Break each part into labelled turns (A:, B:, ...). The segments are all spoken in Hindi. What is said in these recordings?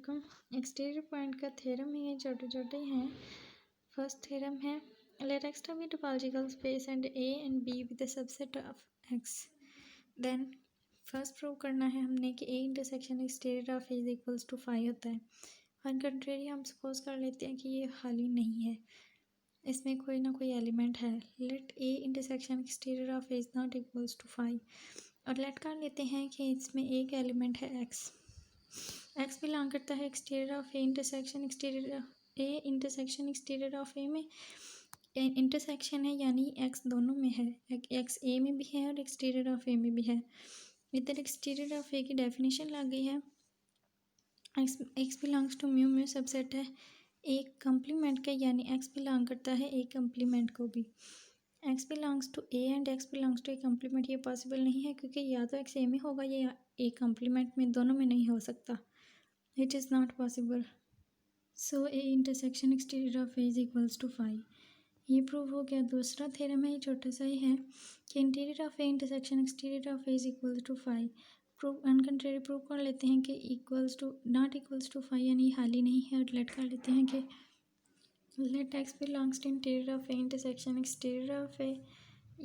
A: वालेकुम। एक्सटीरियर पॉइंट का थ्योरम ही है, छोटे छोटे हैं। फर्स्ट थ्योरम है, let X to be topological space and A and B with the subset of X. Then first prove करना है हमने कि A intersection exterior of A is equals to 5 होता है। ऑन कंट्रेरी हम सपोज कर लेते हैं कि ये खाली नहीं है, इसमें कोई ना कोई एलिमेंट है। Let A intersection exterior of A is not equals to 5 और लेट कर लेते हैं कि इसमें एक एलिमेंट है एक्स। एक्स बिलोंग करता है exterior of A intersection exterior of A में इंटरसेक्शन है, यानी एक्स दोनों में है, एक्स ए में भी है और एक्सटीरियर ऑफ ए में भी है। इधर एक्सटीरियर ऑफ ए की डेफिनेशन लग गई है। X belongs to mu, mu subset है एक कम्प्लीमेंट का, यानी एक्स बिलोंग करता है ए कम्प्लीमेंट को भी। X belongs to A and X belongs to A complement ये पॉसिबल नहीं है, क्योंकि या तो एक्स ए में होगा या ए कम्प्लीमेंट में, दोनों में नहीं हो सकता। It is not possible. So A intersection exterior of A is equals to 5। ये प्रूव हो गया। दूसरा थ्योरम है, ये छोटा सा ही है कि interior of A intersection exterior of A is equals to 5। Prove अनकंट्रेरी प्रूव कर लेते हैं कि equals to not equals to 5, यानी हाली नहीं है। और लेट कर लेते हैं कि let x belongs to interior of A intersection exterior of A,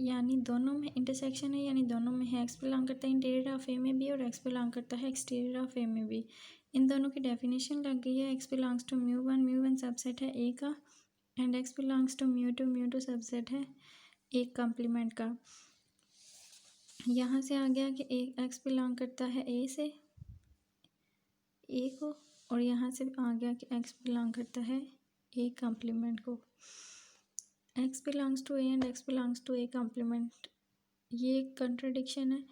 A: यानी दोनों में इंटरसेक्शन है, यानी दोनों में है। एक्स बिलोंग करता है इंटीरियर ऑफ ए में भी और एक्स बिलोंग करता है एक्सटीरियर ऑफ ए में भी। इन दोनों की डेफिनेशन लग गई है। X belongs to mu one subset है ए का, and X belongs to mu two subset है एक कम्प्लीमेंट का। यहाँ से आ गया कि एक्स बिलोंग करता है ए से ए को, और यहाँ से आ गया कि एक्स बिलोंग करता है ए कम्प्लीमेंट को। X belongs to A and X belongs to A complement, ये कंट्रडिक्शन है,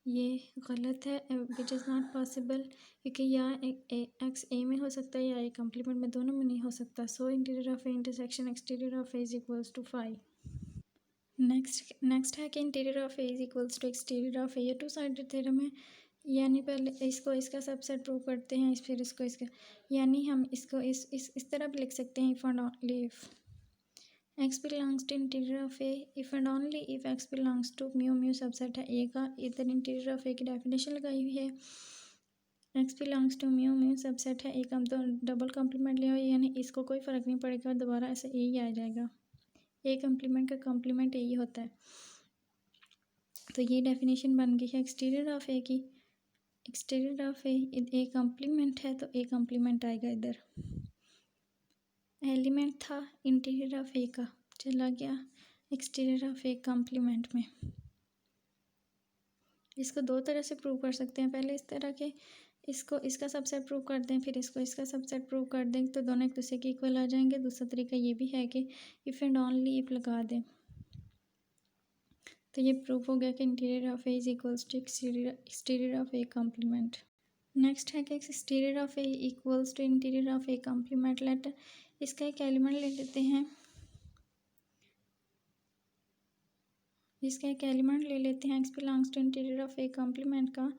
A: ये गलत है, विच इज़ नॉट पॉसिबल, क्योंकि या एक्स ए में हो सकता है या ए कम्प्लीमेंट में, दोनों में नहीं हो सकता। So interior of A intersection exterior of A is equals to 5। Next है कि interior of A is equals to exterior of A. ये टू साइडेड थ्योरम है, यानी पहले इसको इसका सबसेट प्रूव करते हैं, फिर इसको इसका, यानी हम इसको इस तरह भी लिख सकते हैं, if and only if X belongs to interior of A, if and only if X belongs to mu subset है ए का। इधर इंटीरियर ऑफ ए की डेफिनेशन लगाई हुई है। X belongs to mu subset है एक, हम तो डबल कम्प्लीमेंट ले, यानी इसको कोई फ़र्क नहीं पड़ेगा, दोबारा ऐसे ए ही आ जाएगा। ए कम्प्लीमेंट का कम्प्लीमेंट ए ही होता है। तो ये डेफिनेशन बन गई है एक्सटीरियर ऑफ ए की। एक्सटीरियर ऑफ ए कम्प्लीमेंट है तो ए कम्प्लीमेंट आएगा। इधर एलिमेंट था इंटीरियर ऑफ ए का, चला गया एक्सटीरियर ऑफ ए कम्प्लीमेंट में। इसको दो तरह से प्रूव कर सकते हैं। पहले इस तरह के इसको इसका सबसेट प्रूव कर दें, फिर इसको इसका सबसेट प्रूव कर दें, तो दोनों एक दूसरे के इक्वल आ जाएंगे। दूसरा तरीका ये भी है कि इफ़ एंड ओनली इफ लगा दें, तो ये प्रूफ हो गया कि interior of A is equals to exterior of A complement. Next है कि exterior of A equals to interior of A complement. Let इसका एक एलिमेंट ले लेते हैं, इसका एक एलिमेंट ले लेते हैं X belongs to interior of A complement का।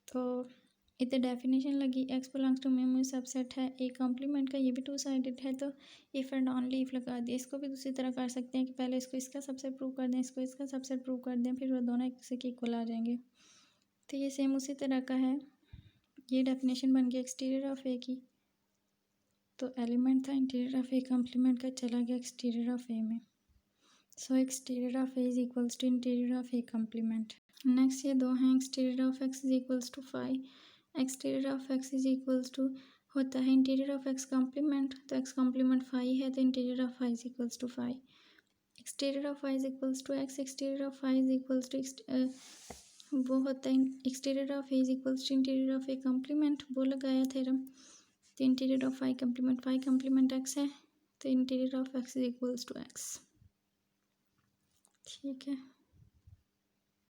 A: तो इधर डेफिनेशन लगी, X belongs to mu subset है ए कम्प्लीमेंट का, ये भी टू साइडेड है, तो इफ़ एंड ओनली इफ लगा दिया। इसको भी दूसरी तरह कर सकते हैं कि पहले इसको इसका सबसेट प्रूव कर दें, इसको इसका सबसेट प्रूव कर दें, फिर वो दोनों एक दूसरे के इक्वल आ जाएंगे। तो ये सेम उसी तरह का है। ये डेफिनेशन बन गई एक्सटीरियर ऑफ ए की, तो एलिमेंट था इंटीरियर ऑफ ए कम्प्लीमेंट का, चला गया एक्सटीरियर ऑफ ए में। So exterior of A is equals to interior of A complement. Next ये दो हैं, exterior of x is equals to 5, exterior of x is equals to होता है इंटीरियर ऑफ एक्स कम्प्लीमेंट, तो एक्स कम्प्लीमेंट 5 है, तो interior of 5 is equals to 5। Exterior of 5 is equals to x, exterior of 5 is equals to वो होता है exterior of A is equals to interior of A complement, वो लगाया थ्योरम। तो इंटीरियर ऑफ 5 कम्प्लीमेंट एक्स है, तो interior of x is equals to X. ठीक है।